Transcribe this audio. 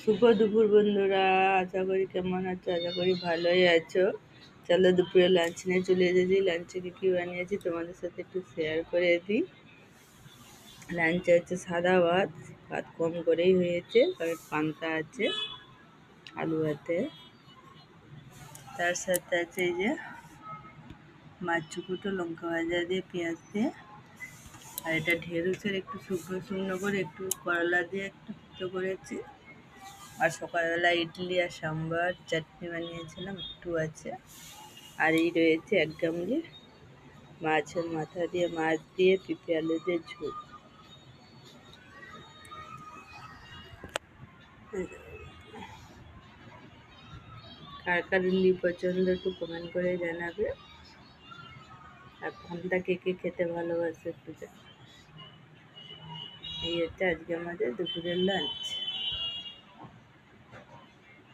শুভ দুপুর বন্ধুরা, আশা করি কেমন আছো? আশা করি ভালোই আছো। চলো দুপুরে লাঞ্চ নিয়ে চলে এসেছি। লাঞ্চে কি বানিয়েছি তোমাদের সাথে একটু শেয়ার করে দিই। লাঞ্চে হচ্ছে সাদা ভাত, ভাত কম করেই হয়েছে, কারণ পান্তা আছে আলু ভাতে। তার সাথে আছে এই যে মাছ চুকুটো লঙ্কা ভাজা দিয়ে পেঁয়াজ দিয়ে, আর এটা ঢেঁড়সের একটু শুকনো শুকনো করে একটু করলা দিয়ে একটু ফুটো করেছি। আর সকালবেলা ইডলি আর সাম্বার চাটনি বানিয়েছিলাম, একটু আছে। আর এই রয়েছে এক গামলি মাছের মাথা দিয়ে, মাছ দিয়ে পেঁপে আলু দিয়ে ঝোল। কার কার ইডলি পছন্দ একটু কমেন্ট করে জানাবে। আর পান্তা কে কে খেতে ভালোবাসে একটু এই হচ্ছে আজকে আমাদের দুপুরের লাঞ্চ।